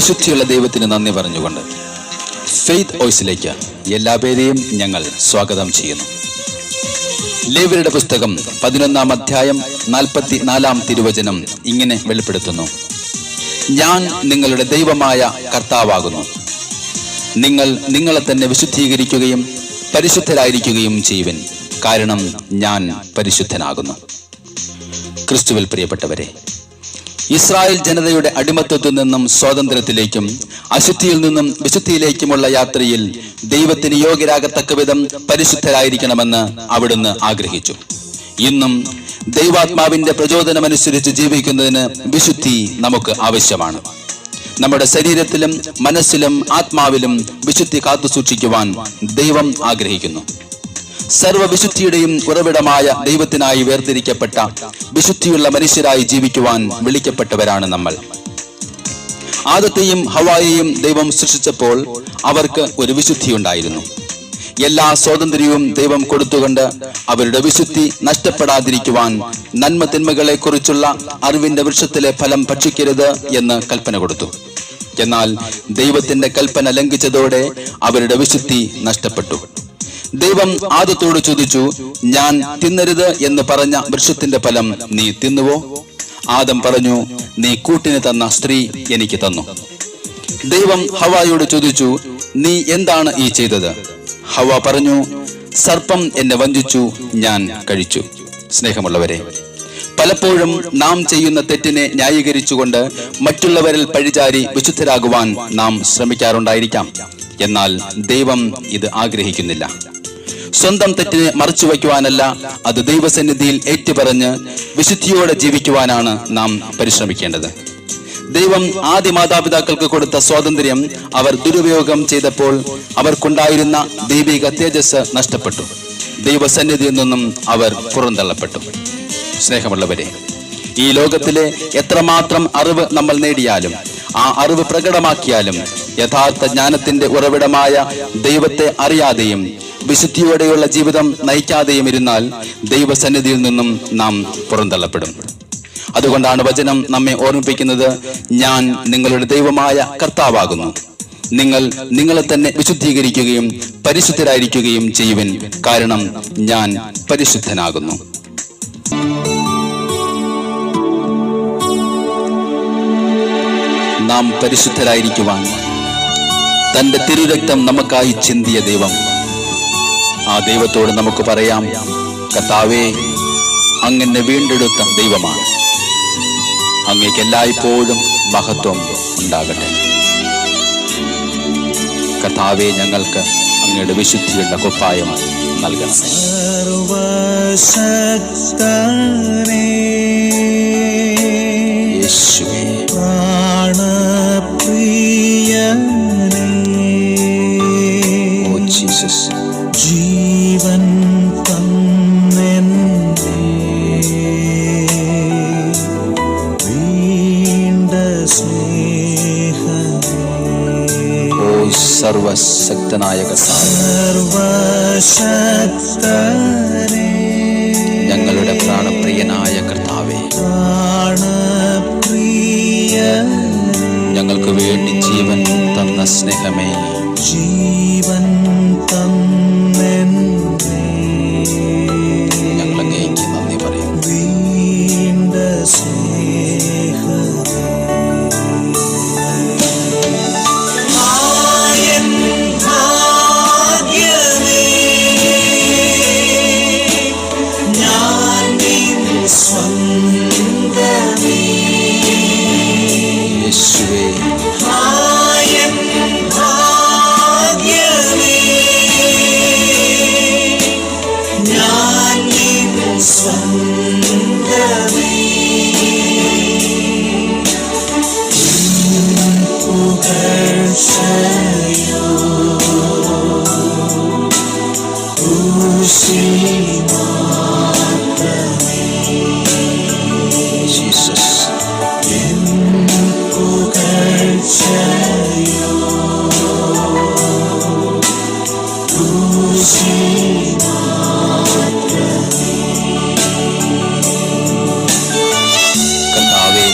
വിശുദ്ധിയുള്ള ദൈവത്തിന് നന്ദി പറഞ്ഞുകൊണ്ട് ഫെയ്ത്ത് വോയിസിലേക്ക് എല്ലാ പേരെയും ഞങ്ങൾ സ്വാഗതം ചെയ്യുന്നു. ലേവ്യരുടെ പുസ്തകം 11-ാം അധ്യായം 44-ാം തിരുവചനം ഇങ്ങനെ വെളിപ്പെടുത്തുന്നു: ഞാൻ നിങ്ങളുടെ ദൈവമായ കർത്താവാകുന്നു. നിങ്ങൾ നിങ്ങളെ തന്നെ വിശുദ്ധീകരിക്കുകയും പരിശുദ്ധരായിരിക്കുകയും ചെയ്യുവിൻ, കാരണം ഞാൻ പരിശുദ്ധനാകുന്നു. ക്രിസ്തുവിൽ പ്രിയപ്പെട്ടവരെ, ഇസ്രായേൽ ജനതയുടെ അടിമത്തത്തിൽ നിന്നും സ്വാതന്ത്ര്യത്തിലേക്കും അശുദ്ധിയിൽ നിന്നും വിശുദ്ധിയിലേക്കുമുള്ള യാത്രയിൽ ദൈവത്തിന് യോഗ്യരാകത്തക്ക വിധം പരിശുദ്ധരായിരിക്കണമെന്ന് അവിടുന്ന് ആഗ്രഹിച്ചു. ഇന്നും ദൈവാത്മാവിന്റെ പ്രചോദനമനുസരിച്ച് ജീവിക്കുന്നതിന് വിശുദ്ധി നമുക്ക് ആവശ്യമാണ്. നമ്മുടെ ശരീരത്തിലും മനസ്സിലും ആത്മാവിലും വിശുദ്ധി കാത്തു സൂക്ഷിക്കുവാൻ ദൈവം ആഗ്രഹിക്കുന്നു. സർവവിശുദ്ധിയുടെയും ഉറവിടമായ ദൈവത്തിനായി വേർതിരിക്കപ്പെട്ട വിശുദ്ധിയുള്ള മനുഷ്യരായി ജീവിക്കുവാൻ വിളിക്കപ്പെട്ടവരാണ് നമ്മൾ. ആദത്തെയും ഹവ്വായെയും ദൈവം സൃഷ്ടിച്ചപ്പോൾ അവർക്ക് ഒരു വിശുദ്ധിയുണ്ടായിരുന്നു. എല്ലാ സ്വാതന്ത്ര്യവും ദൈവം കൊടുത്തുകൊണ്ട് അവരുടെ വിശുദ്ധി നഷ്ടപ്പെടാതിരിക്കുവാൻ നന്മ തിന്മകളെ കുറിച്ചുള്ള അറിവിന്റെ വൃക്ഷത്തിലെ ഫലം ഭക്ഷിക്കരുത് എന്ന് കൽപ്പന കൊടുത്തു. എന്നാൽ ദൈവത്തിന്റെ കൽപ്പന ലംഘിച്ചതോടെ അവരുടെ വിശുദ്ധി നഷ്ടപ്പെട്ടു. ദൈവം ആദത്തോട് ചോദിച്ചു, ഞാൻ തിന്നരുത് എന്ന് പറഞ്ഞ വൃക്ഷത്തിന്റെ ഫലം നീ തിന്നുവോ? ആദം പറഞ്ഞു, നീ കൂട്ടിന് തന്ന സ്ത്രീ എനിക്ക് തന്നു. ദൈവം ഹവ്വായോട് ചോദിച്ചു, നീ എന്താണ് ഈ ചെയ്തത്? ഹവ്വ പറഞ്ഞു, സർപ്പം എന്നെ വഞ്ചിച്ചു, ഞാൻ കഴിച്ചു. സ്നേഹമുള്ളവരെ, പലപ്പോഴും നാം ചെയ്യുന്ന തെറ്റിനെ ന്യായീകരിച്ചുകൊണ്ട് മറ്റുള്ളവരിൽ പഴിചാരി വിശുദ്ധരാകുവാൻ നാം ശ്രമിക്കാറുണ്ടായിരിക്കാം. എന്നാൽ ദൈവം ഇത് ആഗ്രഹിക്കുന്നില്ല. സ്വന്തം തെറ്റിനെ മറച്ചു വയ്ക്കുവാനല്ല, അത് ദൈവസന്നിധിയിൽ ഏറ്റുപറഞ്ഞ് വിശുദ്ധിയോടെ ജീവിക്കുവാനാണ് നാം പരിശ്രമിക്കേണ്ടത്. ദൈവം ആദ്യ മാതാപിതാക്കൾക്ക് കൊടുത്ത സ്വാതന്ത്ര്യം അവർ ദുരുപയോഗം ചെയ്തപ്പോൾ അവർക്കുണ്ടായിരുന്ന ദൈവിക തേജസ് നഷ്ടപ്പെട്ടു. ദൈവസന്നിധിയിൽ നിന്നും അവർ പുറന്തള്ളപ്പെട്ടു. സ്നേഹമുള്ളവരെ, ഈ ലോകത്തിലെ എത്രമാത്രം അറിവ് നമ്മൾ നേടിയാലും ആ അറിവ് പ്രകടമാക്കിയാലും യഥാർത്ഥ ജ്ഞാനത്തിന്റെ ഉറവിടമായ ദൈവത്തെ അറിയാതെയും വിശുദ്ധിയോടെയുള്ള ജീവിതം നയിക്കാതെയും ഇരുന്നാൽ ദൈവസന്നിധിയിൽ നിന്നും നാം പുറന്തള്ളപ്പെടും. അതുകൊണ്ടാണ് വചനം നമ്മെ ഓർമ്മിപ്പിക്കുന്നത്, ഞാൻ നിങ്ങളുടെ ദൈവമായ കർത്താവാകുന്നു. നിങ്ങൾ നിങ്ങളെ തന്നെ വിശുദ്ധീകരിക്കുകയും പരിശുദ്ധരായിരിക്കുകയും ചെയ്യുവിൻ, കാരണം ഞാൻ പരിശുദ്ധനാകുന്നു. നാം പരിശുദ്ധരായിരിക്കുവാൻ തന്റെ തിരുരക്തം നമുക്കായി ചിന്തിയ ദൈവം, ആ ദൈവത്തോട് നമുക്ക് പറയാം, കർത്താവേ, അങ്ങ് വീണ്ടെടുത്ത ദൈവമാണ്. അങ്ങേക്ക് എല്ലായ്പ്പോഴും മഹത്വം ഉണ്ടാകട്ടെ. കർത്താവേ, ഞങ്ങൾക്ക് അങ്ങയുടെ വിശുദ്ധിയുള്ള കുപ്പായം നൽകണം. യേശുവേ, ജീവൻ തന്നെന്റെ വീണ്ട സ്നേഹമേ, ഓ സർവശക്തനായ സർവശക്തനേ, ഞങ്ങളുടെ പ്രാണപ്രിയനായ കർത്താവേ, ഞങ്ങൾക്ക് വേണ്ടി ജീവൻ തന്ന സ്നേഹമേ, ജീവൻ തന്നെന്റെ ഞങ്ങളങ്ങേക്ക് നന്ദി പറയും. വീണ്ട സ്നേഹമേ, ആയൻ ഭാഗ്യമേ, ഞാൻ നിൻ സ്വന്തമേ. യേശുവേ, ആയൻ ഭാഗ്യമേ, ഞാൻ നിൻ സ്വന്തമേ. പുകഴ്ചയോ ക്രൂശിൽ മാത്രമേ, ജീസസ്, പുകഴ്ചയോ ക്രൂശിൽ മാത്രമേ. കർത്താവേ,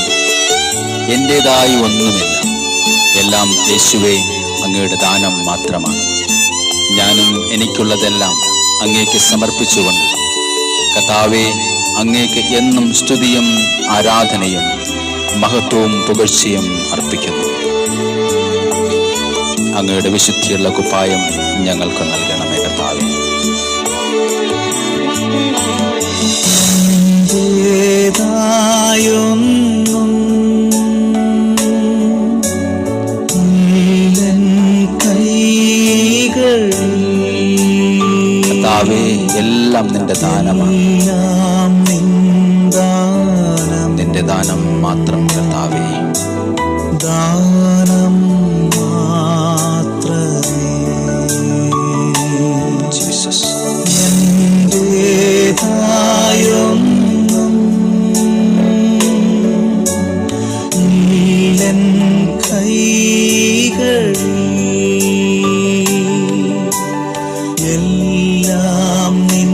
എന്റേതായി ഒന്നുമില്ല, എല്ലാം യേശുവേ അങ്ങയുടെ ദാനം മാത്രമാണ്. ഞാനും എനിക്കുള്ളതെല്ലാം അങ്ങേക്ക് സമർപ്പിച്ചുകൊണ്ട് കർത്താവേ, അങ്ങേക്ക് എന്നും സ്തുതിയും ആരാധനയും മഹത്വവും പുകഴ്ചയും അർപ്പിക്കുന്നു. അങ്ങയുടെ വിശുദ്ധിയുള്ള കുപ്പായം ഞങ്ങൾക്ക് നൽകണമേ കർത്താവേ. കർത്താവേ, എല്ലാം നിന്റെ ദാനമാണ്, നിന്റെ ദാനം മാത്രം കർത്താവേ. ദാനം മാത്രമേ ജീസസ്. എന്റേതായൊന്നും ഇല്ലൻ കൈകളിൽ, എല്ലാം നിൻ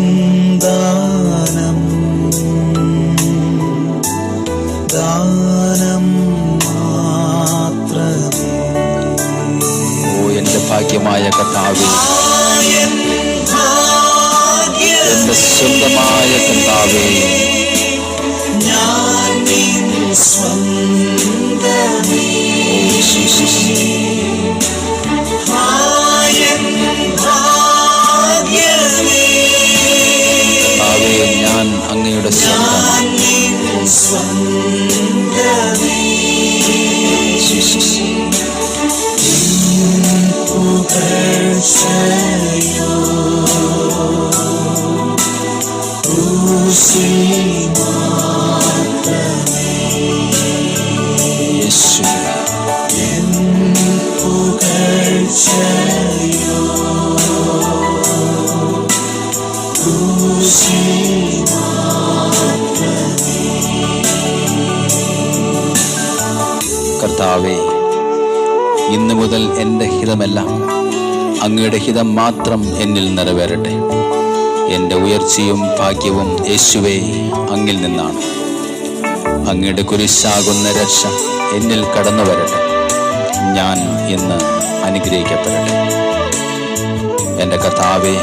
ദാനം, ദാനം മാത്രമേ. ഓ എന്റെ ഭാഗ്യമായ കർത്താവേ, എന്റെ സ്വന്തമായ കർത്താവേ, ഞാൻ നിൻ സ്വന്തമേ. Oh Jesus. കർത്താവേ, ഞാൻ അങ്ങയുടെ സ്വന്തമാണ്. ജീസസ്. യേശുവേ, കർത്താവേ, ഇന്നു മുതൽ എൻ്റെ ഹിതമെല്ലാം അങ്ങയുടെ ഹിതം മാത്രം എന്നിൽ നിറവേറട്ടെ. എൻ്റെ ഉയർച്ചയും ഭാഗ്യവും യേശുവേ അങ്ങിൽ നിന്നാണ്. അങ്ങയുടെ കുരിശാകുന്ന രക്ഷ എന്നിൽ കടന്നു വരട്ടെ. ഞാൻ ഇന്ന് അനുഗ്രഹിക്കപ്പെടട്ടെ. എൻ്റെ കർത്താവേ,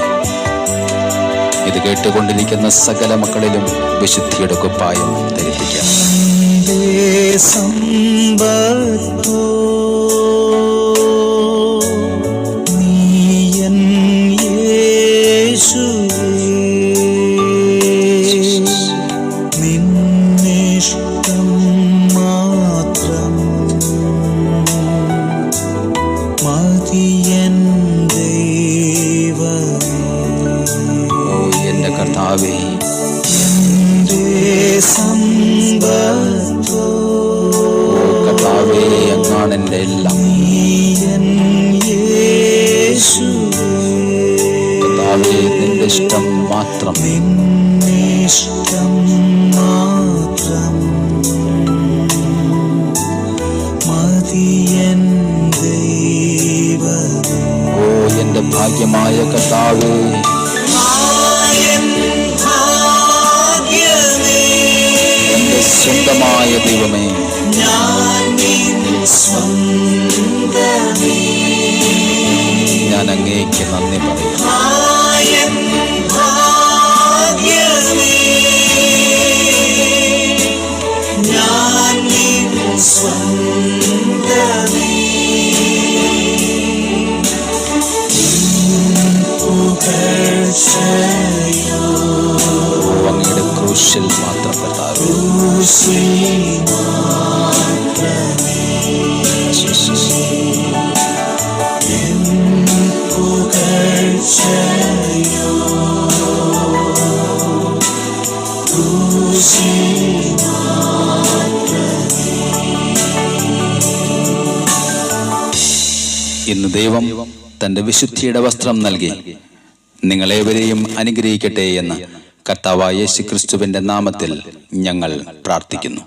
ഇത് കേട്ടുകൊണ്ടിരിക്കുന്ന സകല മക്കളിലും വിശുദ്ധിയുടെ കുപ്പായം ധരിപ്പിക്കാം. സമ്പത്തോ നീയൻ യേശുവേ, നിന്നിഷ്ടം മാത്രം മതിയൻ ദൈവമേ. ഓ എൻ്റെ കർത്താവേ, സമ്പത്തോ കർത്താവേ, അങ്ങാണ് എൻ്റെ എല്ലാം. കർത്താവേ, നിന്റെ ഇഷ്ടം മാത്രം, നിന്നിഷ്ടം മാത്രം മതിയൻ ദൈവമേ. ഓ എൻ്റെ ഭാഗ്യമായ കർത്താവേ, എൻ്റെ സ്വന്തമായ ദൈവമേ, ഞാൻ അങ്ങേക്ക് നന്ദി പറയും. അങ്ങയുടെ ക്രൂശിൽ മാത്രം കർത്താവേ. ജീസസ്. ഇന്ന് ദൈവം തന്റെ വിശുദ്ധിയുടെ വസ്ത്രം നൽകി നിങ്ങളേവരെയും അനുഗ്രഹിക്കട്ടെ എന്ന് കർത്താവായ യേശുക്രിസ്തുവിന്റെ നാമത്തിൽ ഞങ്ങൾ പ്രാർത്ഥിക്കുന്നു.